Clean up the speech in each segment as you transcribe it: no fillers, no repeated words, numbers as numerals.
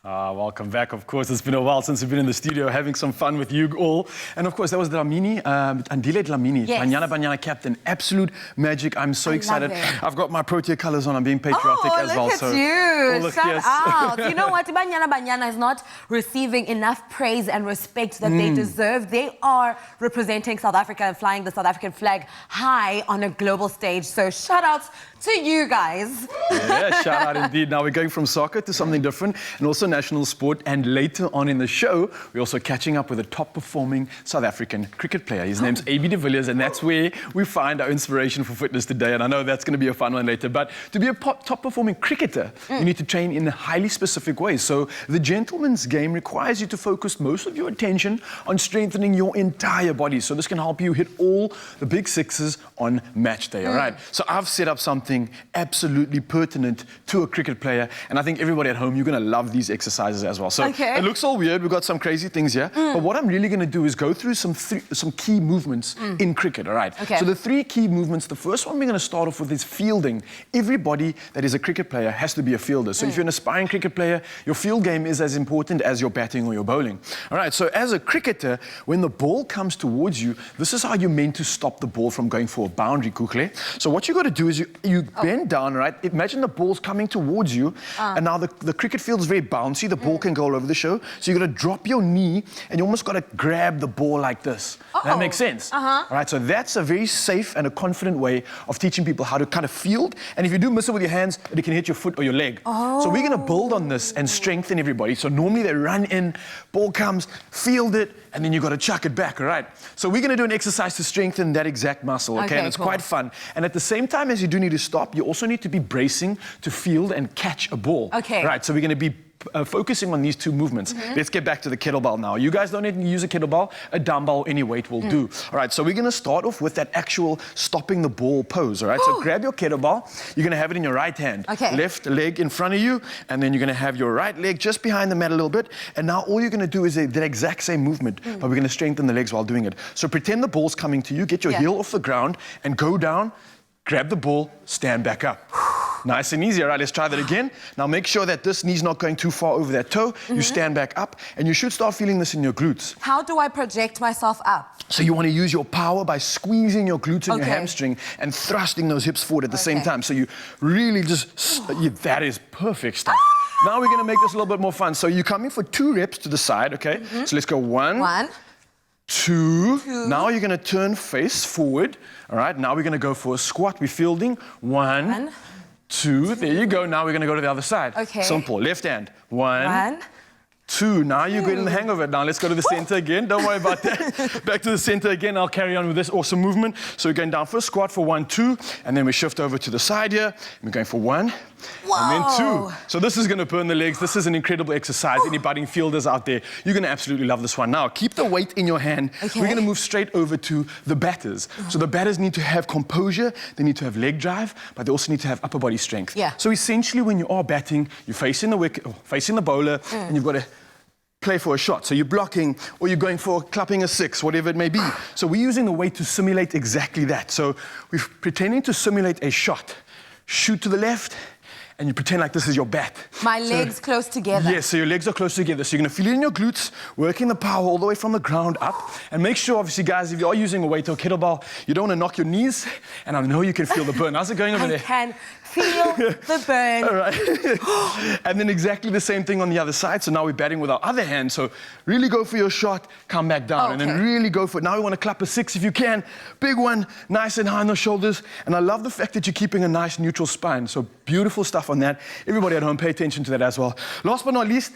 Welcome back. Of course, it's been a while since we've been in the studio having some fun with you all. And of course, that was Dlamini, Untitled Chapter, Yes. Banyana captain. Absolute magic. I'm so excited. love it. I've got my Protea colors on. I'm being patriotic as well. Look at you. look, Shout yes. out. You know what? Banyana is not receiving enough praise and respect that they deserve. They are representing South Africa and flying the South African flag high on a global stage. So shout outs to you guys. Yeah, shout out indeed. Now we're going from soccer to something different and also national sport. And later on in the show, we're also catching up with a top performing South African cricket player. His name's AB de Villiers, and that's where we find our inspiration for fitness today. And I know that's going to be a fun one later. But to be a top performing cricketer, you need to train in highly specific ways. So the gentleman's game requires you to focus most of your attention on strengthening your entire body. So this can help you hit all the big sixes on match day. All right. So I've set up something absolutely pertinent to a cricket player. And I think everybody at home, you're going to love these exercises as well. So it looks all weird. We've got some crazy things here. But what I'm really going to do is go through some key movements in cricket, all right? So the three key movements, the first one we're going to start off with is fielding. Everybody that is a cricket player has to be a fielder. So if you're an aspiring cricket player, your field game is as important as your batting or your bowling. All right, so as a cricketer, when the ball comes towards you, this is how you're meant to stop the ball from going for a boundary, Kukle. So what you got to do is you bend down, right? Imagine the ball's coming towards you, and now the cricket field is very bouncy. The ball can go all over the show. So you got to drop your knee, and you almost got to grab the ball like this. That makes sense. All right, so that's a very safe and a confident way of teaching people how to kind of field. And if you do miss it with your hands, it can hit your foot or your leg. So we're going to build on this and strengthen everybody. So normally they run in, ball comes, field it, and then you got to chuck it back, all right? So we're going to do an exercise to strengthen that exact muscle, okay? And it's quite fun. And at the same time as you do need to stop, you also need to be bracing to field and catch a ball. Okay. Right, so we're going to be focusing on these two movements. Let's get back to the kettlebell now. You guys don't need to use a kettlebell. A dumbbell, any weight will do. All right, so we're going to start off with that actual stopping the ball pose, all right? So grab your kettlebell. You're going to have it in your right hand. Left leg in front of you, and then you're going to have your right leg just behind the mat a little bit. And now all you're going to do is that exact same movement, but we're going to strengthen the legs while doing it. So pretend the ball's coming to you. Get your heel off the ground and go down, grab the ball, stand back up. Nice and easy. All right, let's try that again. Now make sure that this knee's not going too far over that toe. You stand back up, and you should start feeling this in your glutes. How do I project myself up? So you want to use your power by squeezing your glutes and your hamstring and thrusting those hips forward at the same time. So you really just, that is perfect stuff. Now we're going to make this a little bit more fun. So you're coming for 2 reps to the side, okay? So let's go 1, 2. Now you're going to turn face forward. All right, now we're going to go for a squat. We're fielding 1, 2. There you go. Now we're going to go to the other side. Simple. Left hand. 1, 2. Now you're getting the hang of it. Now let's go to the center again. Don't worry about that. Back to the center again. I'll carry on with this awesome movement. So we're going down for a squat for 1, 2, and then we shift over to the side here. We're going for 1, and then 2. So this is going to burn the legs. This is an incredible exercise. Any budding fielders out there, you're going to absolutely love this one. Now, keep the weight in your hand. We're going to move straight over to the batters. So the batters need to have composure. They need to have leg drive, but they also need to have upper body strength. So essentially, when you are batting, you're facing the wicket, facing the bowler, and you've got to play for a shot. So you're blocking, or you're going for clapping a 6, whatever it may be. So we're using the weight to simulate exactly that. So we're pretending to simulate a shot. Shoot to the left, and you pretend like this is your bat. My legs close together. Yes, so your legs are close together. So you're going to feel it in your glutes, working the power all the way from the ground up. And make sure, obviously, guys, if you are using a weight or kettlebell, you don't want to knock your knees. And I know you can feel the burn. How's it going over there? I can feel the burn. All right. And then exactly the same thing on the other side. So now we're batting with our other hand. So really go for your shot, come back down. And then really go for it. Now we want to clap a 6 if you can. Big one, nice and high on the shoulders. And I love the fact that you're keeping a nice neutral spine. So beautiful stuff on that. Everybody at home, pay attention to that as well. Last but not least,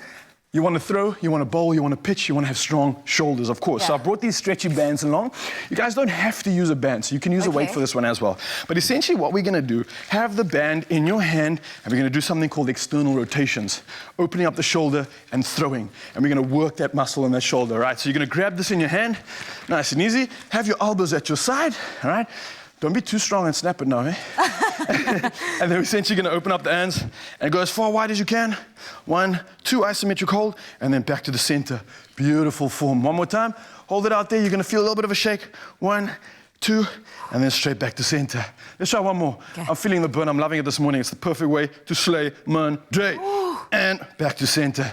you want to throw, you want to bowl, you want to pitch, you want to have strong shoulders, of course. So I brought these stretchy bands along. You guys don't have to use a band, so you can use a weight for this one as well. But essentially what we're going to do, have the band in your hand, and we're going to do something called external rotations, opening up the shoulder and throwing. And we're going to work that muscle in that shoulder, right? So you're going to grab this in your hand, nice and easy. Have your elbows at your side, all right? Don't be too strong and snap it now, eh? And then we're essentially going to open up the hands and go as far wide as you can. 1, 2, isometric hold, and then back to the center. Beautiful form. One more time. Hold it out there. You're going to feel a little bit of a shake. 1, 2, and then straight back to center. Let's try one more. Okay. I'm feeling the burn. I'm loving it this morning. It's the perfect way to slay Monday. And back to center.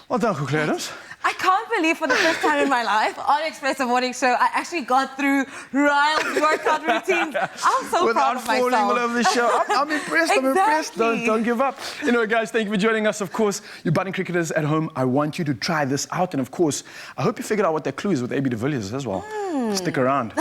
Well done, Cook Adams. I can't believe for the first time in my life on Expresso Morning Show, I actually got through Ryle's workout routines. I'm so proud of myself. Without falling all over the show. I'm impressed. I'm impressed. Exactly. Don't give up. Anyway, guys, thank you for joining us. Of course, you budding cricketers at home, I want you to try this out. And of course, I hope you figured out what that clue is with AB de Villiers as well. Stick around.